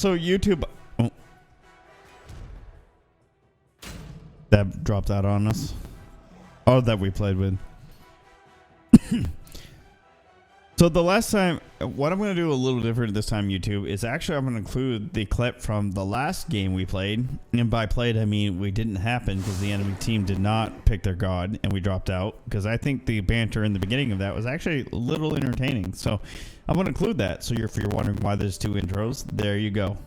So YouTube, oh, that dropped out on us. Oh, that we played with. So the last time, what I'm going to do a little different this time, YouTube, is actually I'm going to include the clip from the last game we played. And by played, I mean we didn't happen because the enemy team did not pick their god and we dropped out. Because I think the banter in the beginning of that was actually a little entertaining. So I'm going to include that. So if you're wondering why there's two intros, there you go.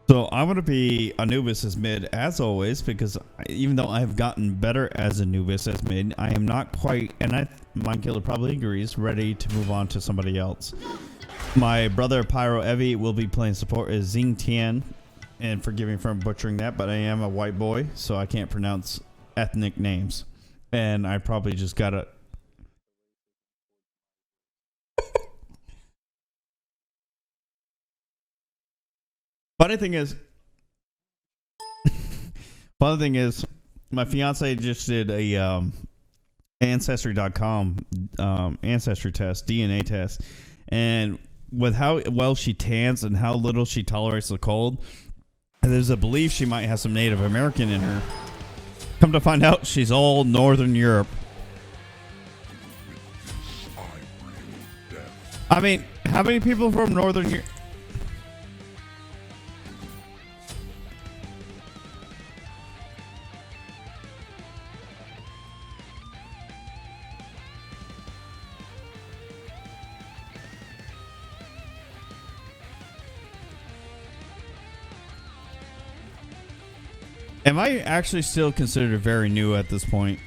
So I'm going to be Anubis as mid as always, because even though I've gotten better as Anubis as mid, I am not quite, and MindKiller probably agrees, ready to move on to somebody else. My brother PyroEvy will be playing support as Xing Tian, and forgive me for butchering that, but I am a white boy, so I can't pronounce ethnic names. And I probably just got to... Funny thing is, my fiance just did a Ancestry.com ancestry test, DNA test, and with how well she tans and how little she tolerates the cold, there's a belief she might have some Native American in her. Come to find out, she's all Northern Europe. I mean, how many people from Northern Europe? Am I actually still considered very new at this point?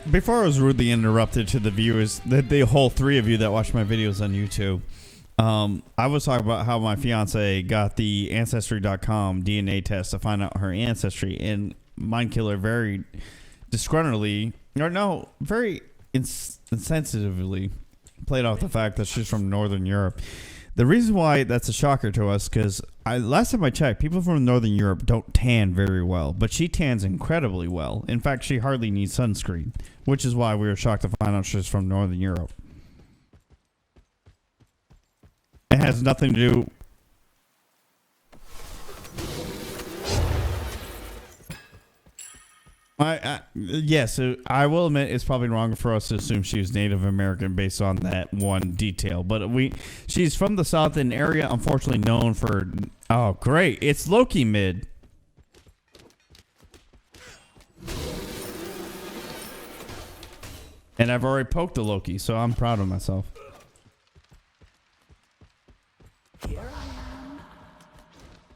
Before I was rudely interrupted to the viewers, the whole three of you that watch my videos on YouTube, I was talking about how my fiance got the Ancestry.com DNA test to find out her ancestry, and MindKiller very disgruntledly, or no, very insensitively played off the fact that she's from Northern Europe. The reason why that's a shocker to us, because last time I checked, people from Northern Europe don't tan very well, but she tans incredibly well. In fact, she hardly needs sunscreen, which is why we were shocked to find out she's from Northern Europe. It has nothing to do... Yes, I will admit it's probably wrong for us to assume she was Native American based on that one detail. But she's from the southern area, unfortunately known for... Oh, great. It's Loki mid. And I've already poked the Loki, so I'm proud of myself.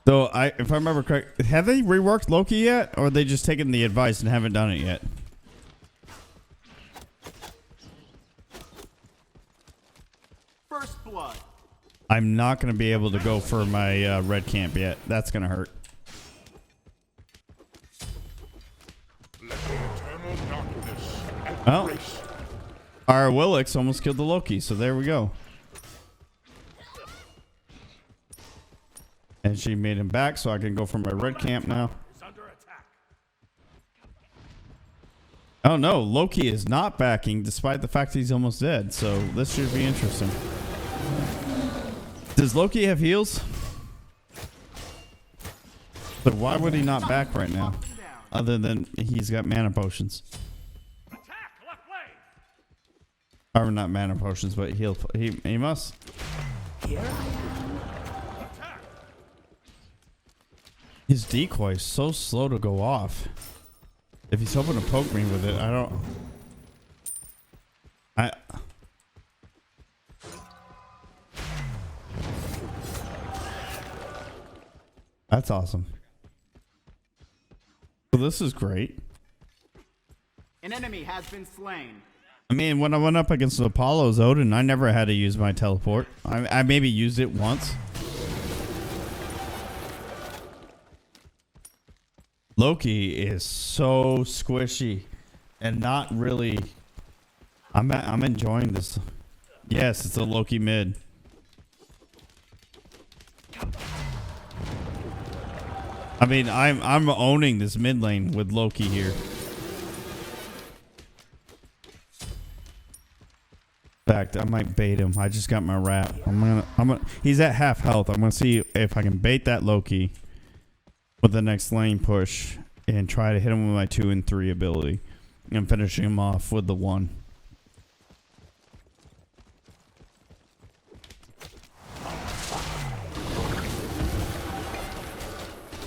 So, if I remember correct, have they reworked Loki yet? Or are they just taking the advice and haven't done it yet? First blood. I'm not going to be able to go for my red camp yet. That's going to hurt. Well, our Willix almost killed the Loki, so there we go. And she made him back, so I can go for my red camp now. Oh no, Loki is not backing, despite the fact he's almost dead. So this should be interesting. Does Loki have heals? But why would he not back right now? Other than he's got mana potions. Or not mana potions, but he must. His decoy is so slow to go off. If he's hoping to poke me with it, That's awesome. So this is great. An enemy has been slain. I mean, when I went up against Apollo's Odin, I never had to use my teleport. I maybe used it once. Loki is so squishy and not really... I'm enjoying this. Yes, it's a Loki mid. I mean, I'm owning this mid lane with Loki here. fact, I might bait him. I just got my rat. I'm gonna. He's at half health. I'm gonna see if I can bait that Loki with the next lane push and try to hit him with my 2 and 3 ability and finishing him off with the 1.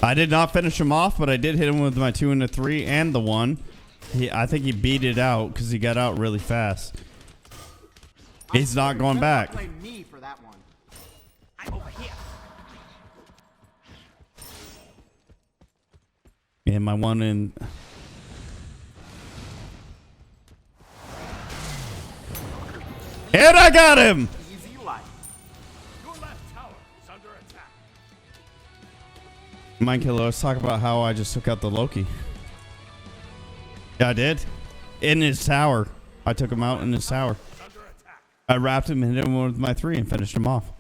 I did not finish him off, but I did hit him with my 2 and a 3 and the 1. I think he beat it out because he got out really fast. He's not going back. Blame me for that one. I'm over here. And my 1 in. And I got him! Easy life. Your left tower is under attack. Mindkiller, let's talk about how I just took out the Loki. Yeah, I did. In his tower. I took him out in his tower. I wrapped him and hit him with my 3 and finished him off.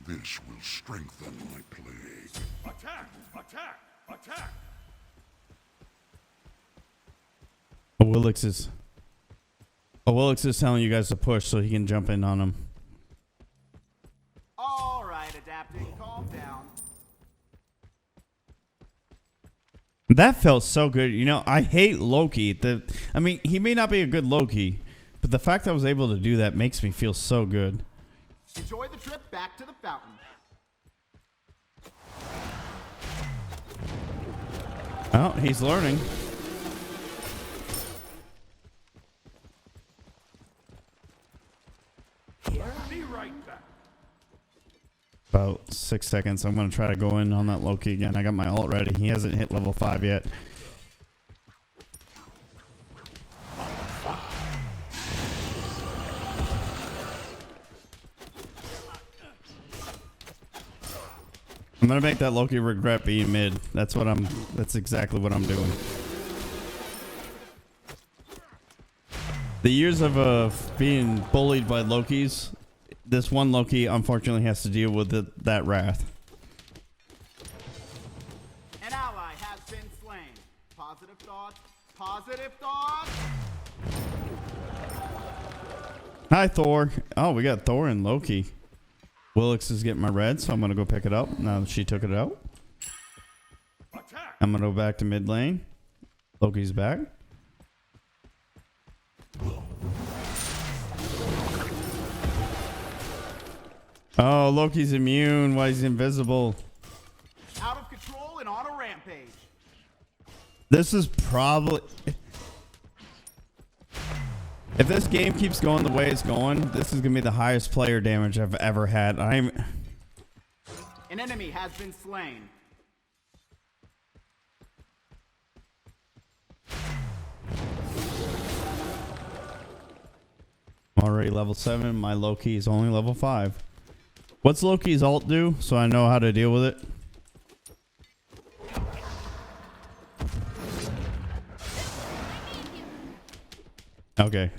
This will strengthen my plague. Attack! Attack! Attack! Willix is telling you guys to push so he can jump in on him. All right, adapting. Calm down. That felt so good. You know, I hate Loki. I mean, he may not be a good Loki, but the fact I was able to do that makes me feel so good. Enjoy the trip back to the fountain. Oh, he's learning. Be right back. About 6 seconds. I'm going to try to go in on that Loki again. I got my ult ready. He hasn't hit level 5 yet. I'm going to make that Loki regret being mid. That's exactly what I'm doing. The years of being bullied by Lokis, this one Loki unfortunately has to deal with that wrath. An ally has been slain. Positive thoughts. Positive thoughts. Hi, Thor. Oh, we got Thor and Loki. Willix is getting my red, so I'm going to go pick it up now that she took it out. Attack! I'm going to go back to mid lane. Loki's back. Oh, Loki's immune. Why is he invisible? Out of control and on a rampage. This is probably... If this game keeps going the way it's going, this is going to be the highest player damage I've ever had. An enemy has been slain. I'm already level 7. My Loki is only level 5. What's Loki's ult do so I know how to deal with it? Okay.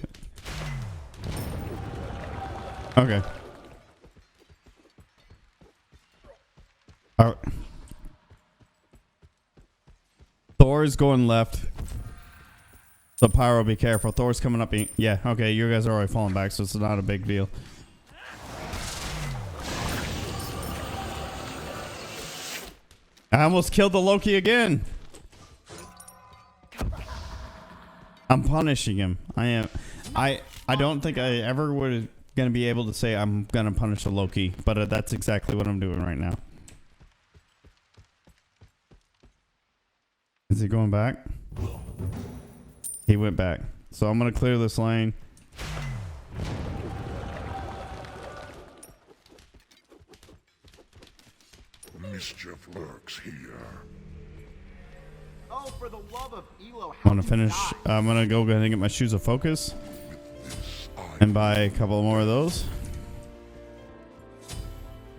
Okay. All right. Thor is going left. So Pyro, be careful. Thor's coming up. Yeah, okay. You guys are already falling back, so it's not a big deal. I almost killed the Loki again. I'm punishing him. I am. I don't think I ever would gonna be able to say I'm gonna punish a Loki, but that's exactly what I'm doing right now. Is he going back? He went back. So I'm gonna clear this lane. Mischief lurks here. Oh, for the love of Elo, I'm gonna finish. I'm gonna go ahead and get my shoes of focus and buy a couple more of those.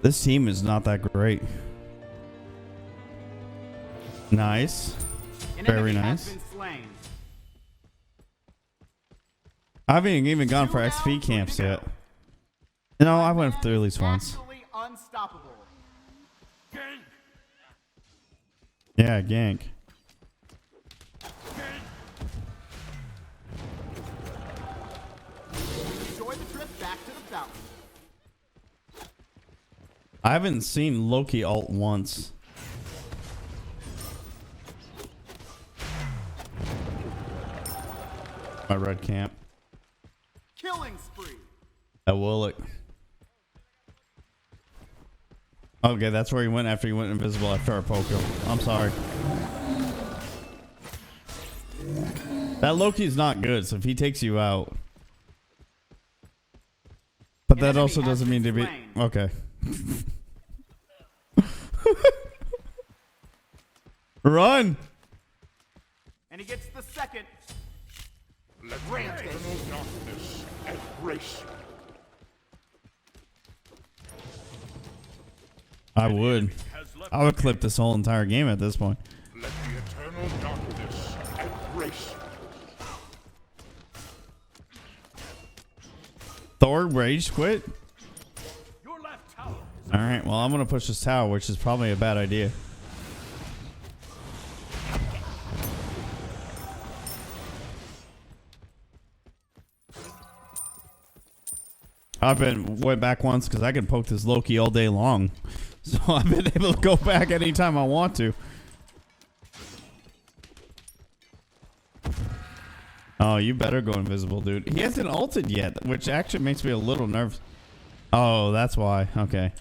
This team is not that great. Nice. Very nice. I haven't even gone for XP camps yet. No, I went through at least once. Unstoppable. Gank! Yeah, gank. Gank! Enjoy the trip back to the fountain. I haven't seen Loki ult once. My red camp. Killing spree. At Willock. Okay, that's where he went after he went invisible after I poked him. I'm sorry. That Loki's not good, so if he takes you out. But that also doesn't mean to be... Okay. Run! And he gets the second. Let eternal darkness embrace you. I would. I would clip this whole entire game at this point. Let the eternal darkness embrace you. Thor, rage quit? Your left tower is Alright, well, I'm going to push this tower, which is probably a bad idea. Went back once because I can poke this Loki all day long. So I've been able to go back anytime I want to. Oh, you better go invisible, dude. He hasn't ulted yet, which actually makes me a little nervous. Oh, that's why. Okay.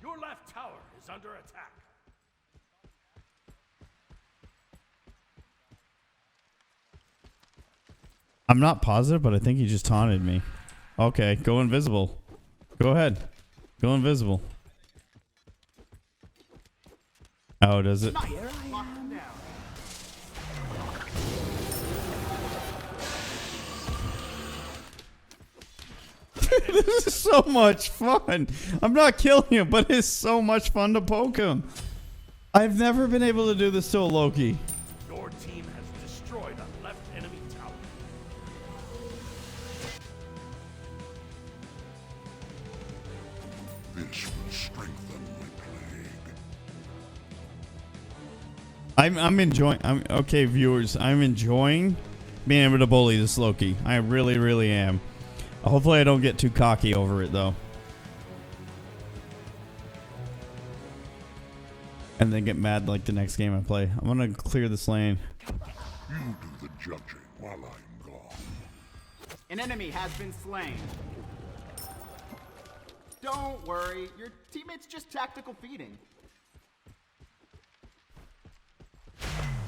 your left tower is under attack. I'm not positive, but I think he just taunted me. Okay, go invisible. Go ahead. Go invisible. Oh, does it? Nice. Lock him down. This is so much fun. I'm not killing him, but it's so much fun to poke him. I've never been able to do this to a Loki. Your team has destroyed a left enemy tower. This will strengthen my plague. I'm enjoying. Okay, viewers. I'm enjoying being able to bully this Loki. I really, really am. Hopefully, I don't get too cocky over it though, and then get mad like the next game I play. I'm gonna clear this lane. You do the judging while I'm gone. An enemy has been slain. Don't worry, your teammate's just tactical feeding.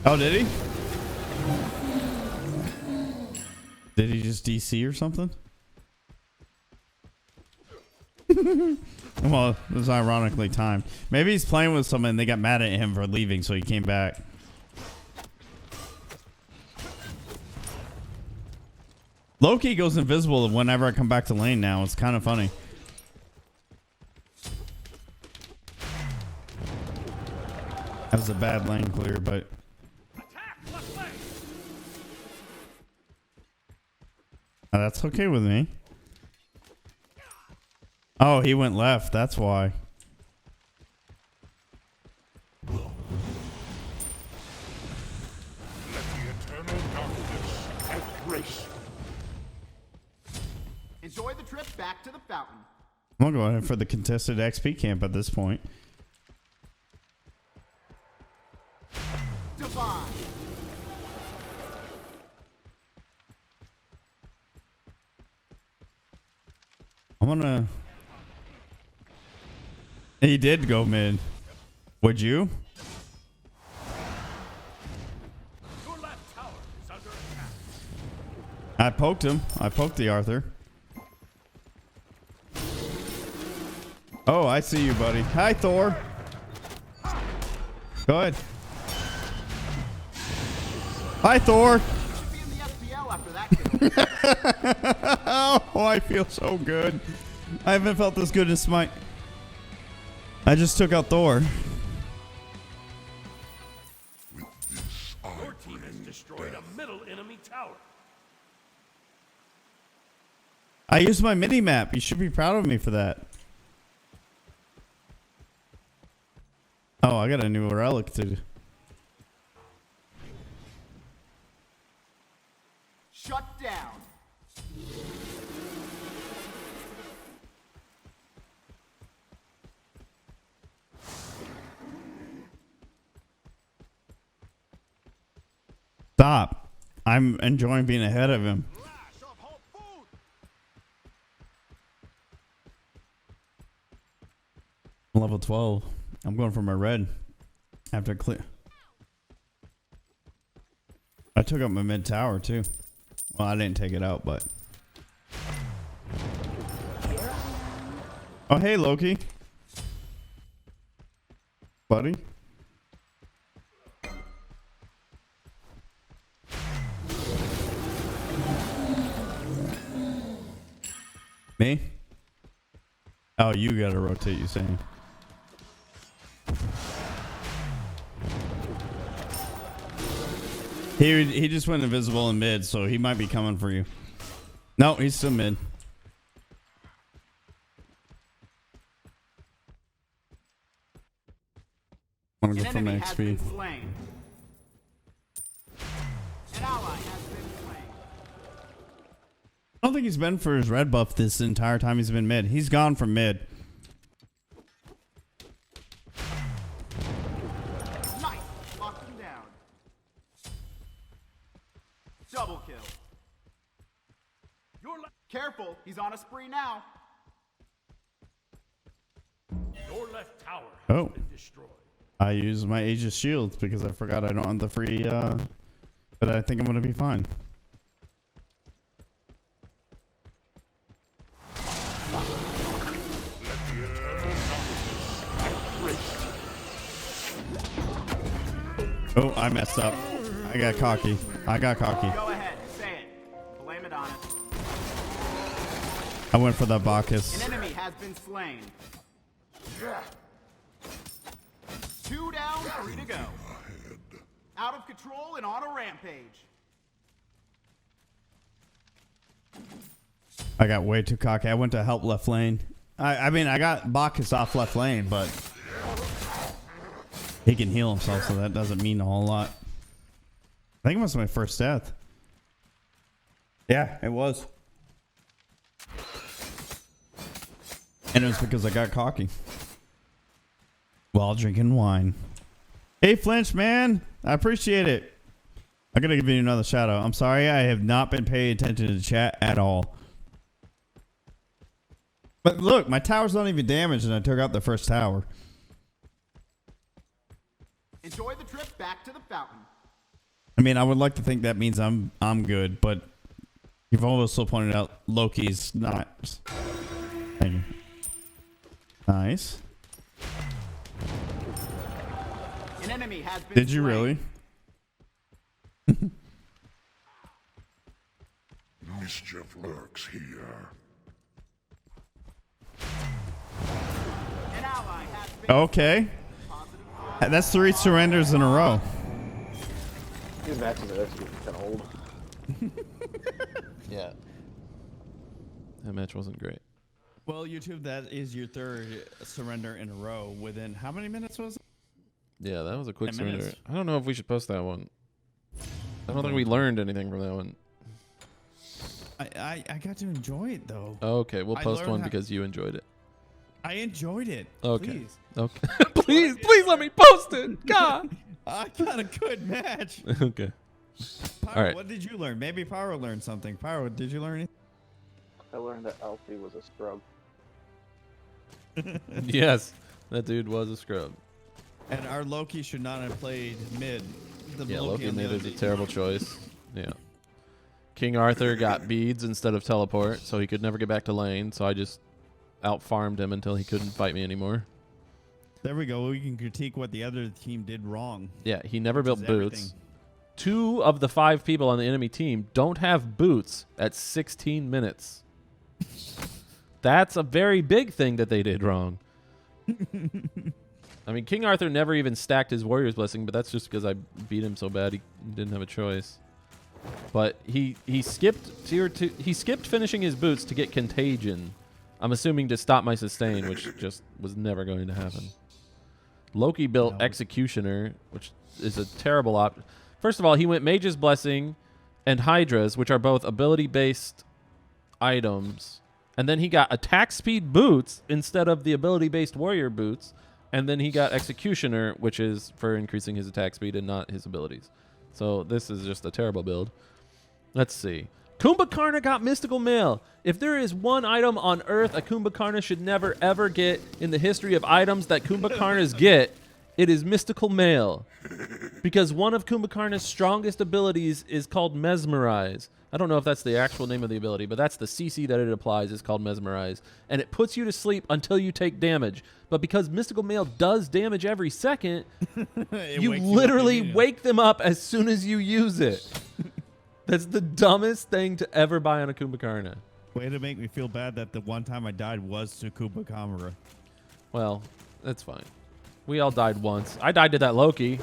Oh, did he? Did he just DC or something? Well, it was ironically timed. Maybe he's playing with someone and they got mad at him for leaving, so he came back. Loki goes invisible whenever I come back to lane now. It's kind of funny. That was a bad lane clear, but... Attack left lane. That's okay with me. Oh, he went left. That's why. Let the eternal darkness embrace you. Enjoy the trip back to the fountain. I'm going to go ahead for the contested XP camp at this point. Divine. I'm gonna... He did go mid. Would you? Your left tower is under attack. I poked him. I poked the Arthur. Oh, I see you, buddy. Hi, Thor. Go ahead. Hi, Thor. Should be in the SPL after that kill. Oh, I feel so good. I haven't felt this good in Smite. I just took out Thor. With this, I Your team has bring destroyed death. a middle enemy tower. I used my mini map. You should be proud of me for that. Oh, I got a new relic to... Shut down. Stop. I'm enjoying being ahead of him. Level 12. I'm going for my red. After clear. I took up my mid tower too. Well, I didn't take it out, but. Oh, hey, Loki. Buddy. Me? Oh, you gotta rotate, you saying. He just went invisible in mid, so he might be coming for you. No, he's still mid. I'm gonna go for my XP. An ally has been slain. I don't think he's been for his red buff this entire time he's been mid. He's gone from mid. Nice. Locked him down. Double kill. Careful, he's on a spree now. Your left tower has Oh. been destroyed. I use my Aegis shields because I forgot I don't want the free, but I think I'm gonna be fine. Oh, I messed up. I got cocky. Go ahead, say it. Blame it on it. I went for that Bacchus. An enemy has been slain. 2 down, 3 to go. Out of control and on a rampage. I got way too cocky. I went to help left lane. I mean, I got Bacchus off left lane, but he can heal himself, so that doesn't mean a whole lot. I think it was my first death. Yeah, it was. And it was because I got cocky while drinking wine. Hey, Flinch, man. I appreciate it. I gotta give you another shout out. I'm sorry I have not been paying attention to the chat at all. But look, my tower's not even damaged and I took out the first tower. Enjoy the trip back to the fountain. I mean, I would like to think that means I'm good, but you've also pointed out Loki's not. Thank you. Nice. An enemy has been Did you slain. really? Mischief lurks here. An ally has been Okay. That's 3 surrenders in a row. These matches are actually kind of old. Yeah. That match wasn't great. Well, YouTube, that is your 3rd surrender in a row within how many minutes was it? Yeah, that was a quick 10 surrender. minutes. I don't know if we should post that one. I don't think we learned anything from that one. I got to enjoy it, though. Okay, we'll I post learned one how- because you enjoyed it. I enjoyed it. Okay. Please. Okay. please let me post it. God. I got a good match. Okay. Pyro, All right. what did you learn? Maybe Pyro learned something. Pyro, did you learn anything? I learned that Alfie was a scrub. Yes, that dude was a scrub. And our Loki should not have played mid. The Yeah, Loki on the made other is a team. terrible choice. Yeah. King Arthur got beads instead of teleport, so he could never get back to lane, so I just out-farmed him until he couldn't fight me anymore. There we go. We can critique what the other team did wrong. Yeah, he never built is boots. everything. 2 of the 5 people on the enemy team don't have boots at 16 minutes. That's a very big thing that they did wrong. I mean, King Arthur never even stacked his Warrior's Blessing, but that's just because I beat him so bad he didn't have a choice. But he skipped tier 2. He skipped finishing his boots to get Contagion. I'm assuming to stop my sustain, which just was never going to happen. Loki built Executioner, which is a terrible option. First of all, he went Mage's Blessing and Hydra's, which are both ability-based items. And then he got attack speed boots instead of the ability-based warrior boots. And then he got Executioner, which is for increasing his attack speed and not his abilities. So this is just a terrible build. Let's see. Kumbhakarna got Mystical Mail. If there is one item on Earth a Kumbhakarna should never ever get in the history of items that Kumbhakarnas get, it is Mystical Mail. Because one of Kumbhakarna's strongest abilities is called Mesmerize. I don't know if that's the actual name of the ability, but that's the CC that it applies is called Mesmerize. And it puts you to sleep until you take damage. But because Mystical Mail does damage every second, you literally wake them up as soon as you use it. That's the dumbest thing to ever buy on a Kumbhakarna. Way to make me feel bad that the one time I died was to Kumbhakarna. Well, that's fine. We all died once. I died to that Loki,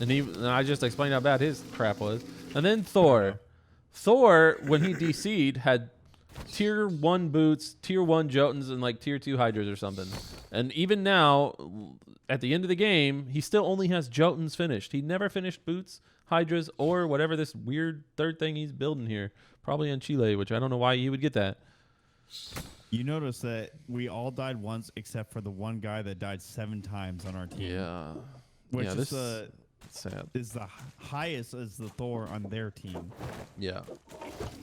and I just explained how bad his crap was. And then Thor. Thor, when he DC'd, had tier 1 boots, tier 1 Jotuns, and like tier 2 Hydras or something. And even now, at the end of the game, he still only has Jotuns finished. He never finished boots, Hydras, or whatever this weird third thing he's building here. Probably on Chile, which I don't know why he would get that. You notice that we all died once except for the one guy that died 7 times on our team. Yeah. Which yeah, is sad. Is the highest as the Thor on their team. Yeah.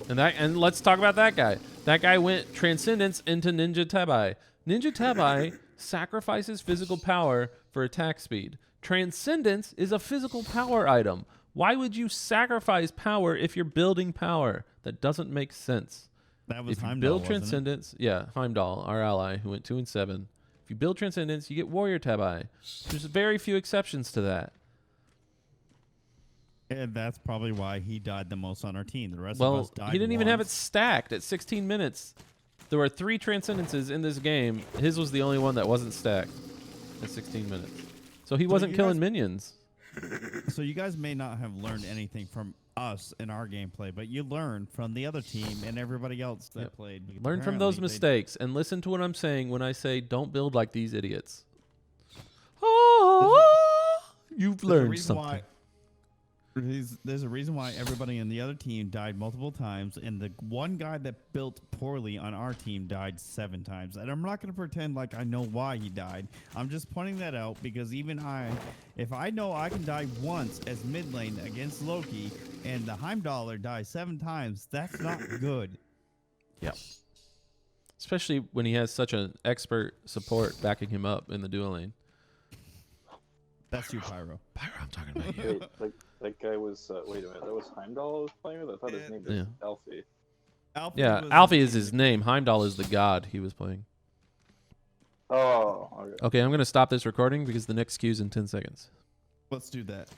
And let's talk about that guy. That guy went Transcendence into Ninja Tebai. Ninja Tebai sacrifices physical power for attack speed. Transcendence is a physical power item. Why would you sacrifice power if you're building power? That doesn't make sense. That was if you Heimdall, build Transcendence, yeah, Heimdall, our ally, who went 2 and 7. If you build Transcendence, you get Warrior Tebai. There's very few exceptions to that. And that's probably why he died the most on our team. The rest Well, of us died he didn't even have it once. stacked at 16 minutes. There were 3 Transcendences in this game. His was the only one that wasn't stacked at 16 minutes. So he wasn't killing minions. So you guys may not have learned anything from us in our gameplay, but you learned from the other team and everybody else that played. Because Learn from those apparently mistakes and listen to what I'm saying when I say don't build like these idiots. Oh, you've learned something. There's a reason why everybody in the other team died multiple times, and the one guy that built poorly on our team died 7 times. And I'm not going to pretend like I know why he died. I'm just pointing that out because even if I know I can die once as mid lane against Loki, and the Heimdaller dies 7 times, that's not good. Yeah. Especially when he has such an expert support backing him up in the duo lane. That's you, Pyro. Pyro, I'm talking about you. Wait, that guy was. Wait a minute, that was Heimdall I was playing with? I thought his name was Alfie. Yeah, Alfie is his name. Heimdall is the god he was playing. Oh, okay. Okay, I'm going to stop this recording because the next cue's in 10 seconds. Let's do that.